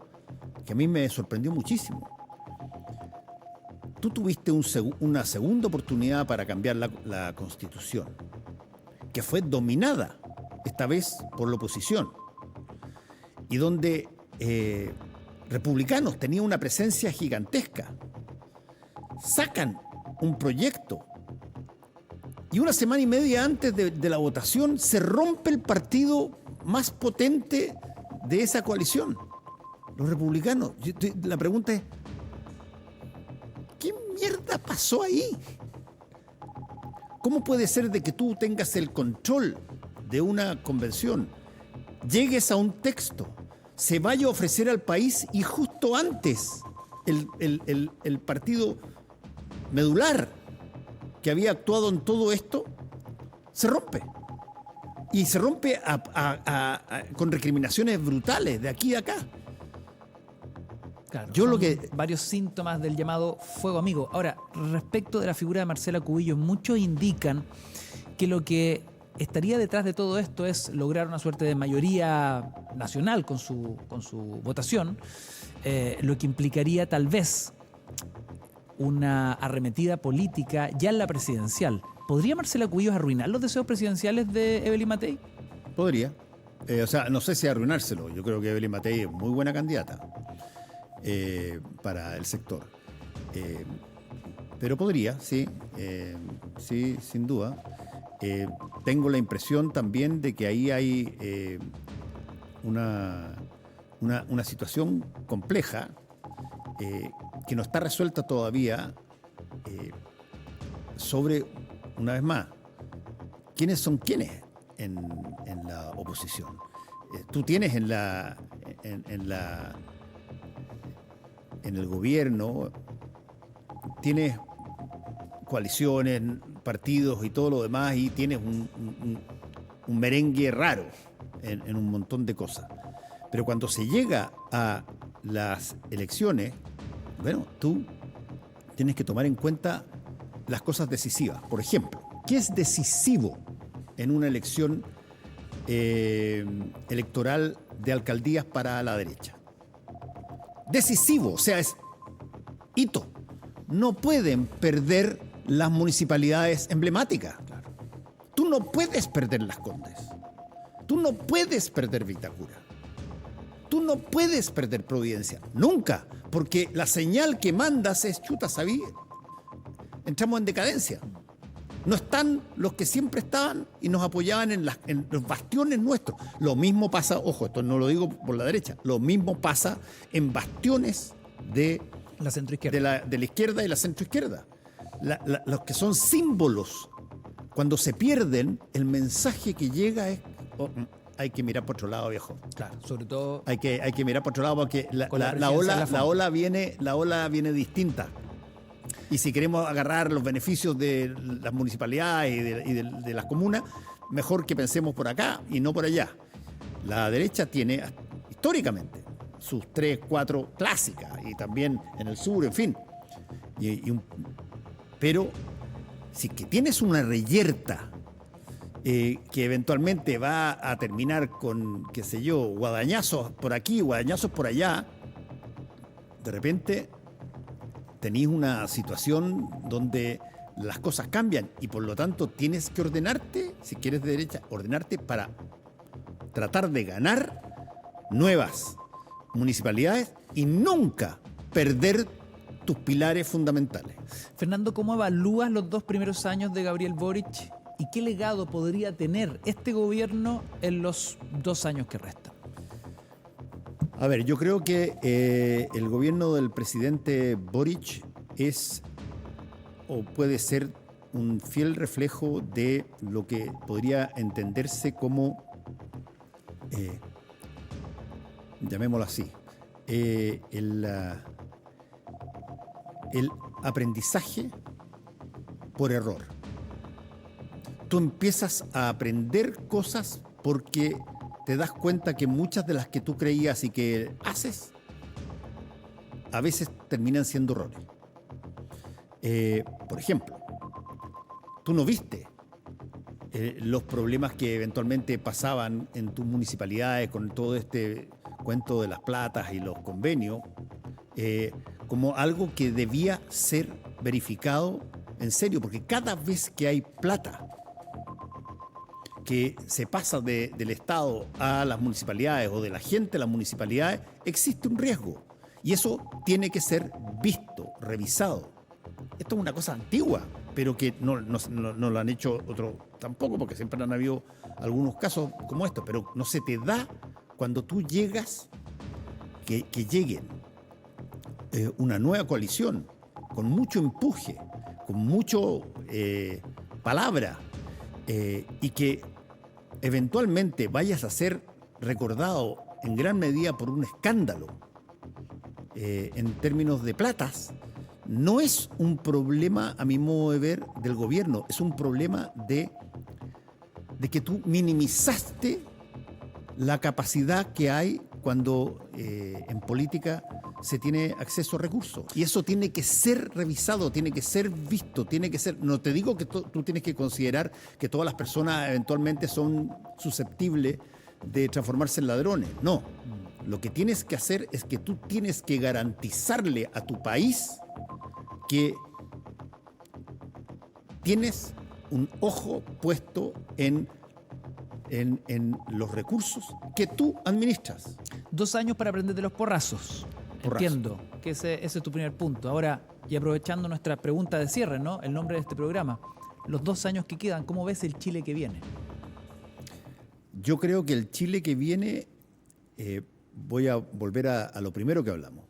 Speaker 2: que a mí me sorprendió muchísimo. Tú tuviste una segunda oportunidad para cambiar la Constitución, que fue dominada, esta vez por la oposición, y donde republicanos tenían una presencia gigantesca. Sacan un proyecto y una semana y media antes de la votación se rompe el partido más potente de esa coalición, los republicanos. La pregunta es, ¿qué mierda pasó ahí? ¿Cómo puede ser de que tú tengas el control de una convención, llegues a un texto, se vaya a ofrecer al país y justo antes el partido medular que había actuado en todo esto se rompe? Y se rompe con recriminaciones brutales de aquí a acá.
Speaker 1: Claro,
Speaker 2: Yo lo que
Speaker 1: varios síntomas del llamado fuego amigo. Ahora, respecto de la figura de Marcela Cubillos, muchos indican que lo que estaría detrás de todo esto es lograr una suerte de mayoría nacional con su votación, lo que implicaría tal vez una arremetida política ya en la presidencial. ¿Podría Marcela Cubillos arruinar los deseos presidenciales de Evelyn Matei?
Speaker 2: podría. O sea, no sé si arruinárselo. Yo creo que Evelyn Matei es muy buena candidata para el sector. Pero podría, sí. Sí, sin duda. Tengo la impresión también de que ahí hay una situación compleja que no está resuelta todavía sobre, una vez más, quiénes son quiénes en la oposición. Tú tienes en el gobierno, tienes coaliciones, partidos y todo lo demás, y tienes un merengue raro en un montón de cosas. Pero cuando se llega a las elecciones, bueno, tú tienes que tomar en cuenta las cosas decisivas. Por ejemplo, ¿qué es decisivo en una elección electoral de alcaldías para la derecha? Decisivo, o sea, es hito. No pueden perder las municipalidades emblemáticas. Claro. Tú no puedes perder Las Condes. Tú no puedes perder Vitacura. Tú no puedes perder Providencia. Nunca. Porque la señal que mandas es, chuta, ¿sabí? Entramos en decadencia. No están los que siempre estaban y nos apoyaban en los bastiones nuestros. Lo mismo pasa, ojo, esto no lo digo por la derecha, lo mismo pasa en bastiones de
Speaker 1: la centroizquierda.
Speaker 2: De la izquierda y la centroizquierda. Los que son símbolos, cuando se pierden, el mensaje que llega es, hay que mirar por otro lado, viejo.
Speaker 1: Claro, sobre todo
Speaker 2: hay que mirar por otro lado porque la ola viene distinta. Y si queremos agarrar los beneficios de las municipalidades y de las comunas, mejor que pensemos por acá y no por allá. La derecha tiene, históricamente, sus 3, 4 clásicas, y también en el sur, en fin. Pero si que tienes una reyerta que eventualmente va a terminar con, qué sé yo, guadañazos por aquí, guadañazos por allá, de repente tenés una situación donde las cosas cambian y por lo tanto tienes que ordenarte, si quieres de derecha, ordenarte para tratar de ganar nuevas municipalidades y nunca perder tus pilares fundamentales.
Speaker 1: Fernando, ¿cómo evalúas los 2 primeros años de Gabriel Boric y qué legado podría tener este gobierno en los 2 años que restan?
Speaker 2: A ver, yo creo que el gobierno del presidente Boric es o puede ser un fiel reflejo de lo que podría entenderse como, llamémoslo así, el aprendizaje por error. Tú empiezas a aprender cosas porque te das cuenta que muchas de las que tú creías y que haces, a veces terminan siendo errores. Por ejemplo, tú no viste los problemas que eventualmente pasaban en tus municipalidades con todo este cuento de las platas y los convenios, como algo que debía ser verificado en serio, porque cada vez que hay plata que se pasa del Estado a las municipalidades o de la gente a las municipalidades, existe un riesgo. Y eso tiene que ser visto, revisado. Esto es una cosa antigua, pero que no lo han hecho otros tampoco, porque siempre han habido algunos casos como estos, pero no se te da cuando tú llegas, que lleguen una nueva coalición con mucho empuje, con mucho palabra, y que eventualmente vayas a ser recordado en gran medida por un escándalo en términos de platas, no es un problema, a mi modo de ver, del gobierno, es un problema de que tú minimizaste la capacidad que hay cuando en política se tiene acceso a recursos. Y eso tiene que ser revisado, tiene que ser visto, tiene que ser... No te digo que tú tienes que considerar que todas las personas eventualmente son susceptibles de transformarse en ladrones. No. Lo que tienes que hacer es que tú tienes que garantizarle a tu país que tienes un ojo puesto en los recursos que tú administras.
Speaker 1: 2 años para aprender de los porrazos. Entiendo que ese es tu primer punto. Ahora, y aprovechando nuestra pregunta de cierre, ¿no? El nombre de este programa. Los 2 años que quedan, ¿cómo ves el Chile que viene?
Speaker 2: Yo creo que el Chile que viene, voy a volver a lo primero que hablamos,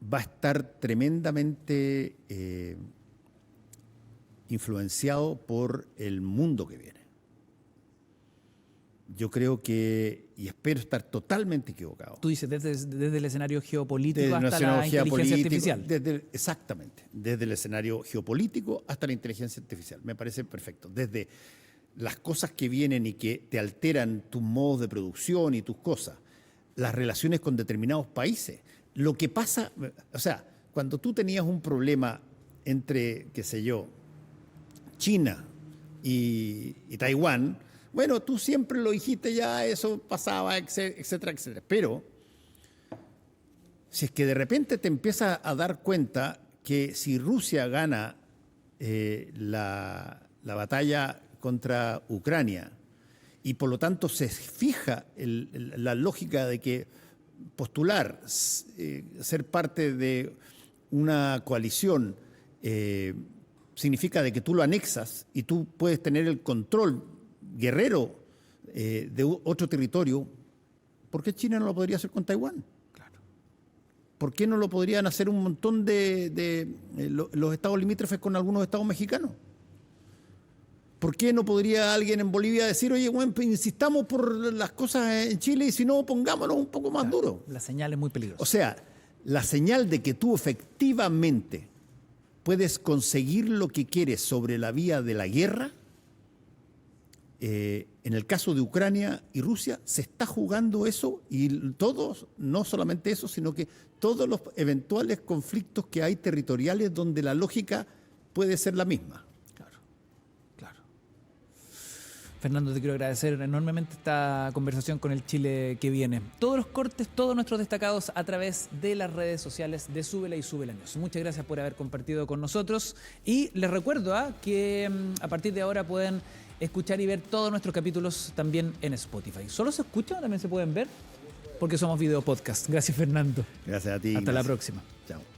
Speaker 2: va a estar tremendamente influenciado por el mundo que viene. Yo creo que, y espero estar totalmente equivocado.
Speaker 1: Tú dices desde el escenario geopolítico hasta la inteligencia artificial.
Speaker 2: Exactamente, desde el escenario geopolítico hasta la inteligencia artificial. Me parece perfecto. Desde las cosas que vienen y que te alteran tus modos de producción y tus cosas, las relaciones con determinados países. Lo que pasa, o sea, cuando tú tenías un problema entre, qué sé yo, China y Taiwán, bueno, tú siempre lo dijiste ya, eso pasaba, etcétera, etcétera. Pero si es que de repente te empiezas a dar cuenta que si Rusia gana la batalla contra Ucrania y por lo tanto se fija la lógica de que postular, ser parte de una coalición significa de que tú lo anexas y tú puedes tener el control guerrero de otro territorio, ¿por qué China no lo podría hacer con Taiwán? Claro. ¿Por qué no lo podrían hacer un montón de los estados limítrofes con algunos estados mexicanos? ¿Por qué no podría alguien en Bolivia decir, oye, bueno, insistamos por las cosas en Chile y si no, pongámonos un poco más duro?
Speaker 1: La señal es muy peligrosa.
Speaker 2: O sea, la señal de que tú efectivamente puedes conseguir lo que quieres sobre la vía de la guerra, en el caso de Ucrania y Rusia, se está jugando eso y todos, no solamente eso, sino que todos los eventuales conflictos que hay territoriales donde la lógica puede ser la misma.
Speaker 1: Claro. Fernando, te quiero agradecer enormemente esta conversación con el Chile que viene. Todos los cortes, todos nuestros destacados a través de las redes sociales de Súbela y Súbela News. Muchas gracias por haber compartido con nosotros y les recuerdo que a partir de ahora pueden escuchar y ver todos nuestros capítulos también en Spotify. ¿Solo se escuchan o también se pueden ver? Porque somos video podcast. Gracias, Fernando.
Speaker 2: Gracias a ti.
Speaker 1: Hasta la próxima.
Speaker 2: Chao.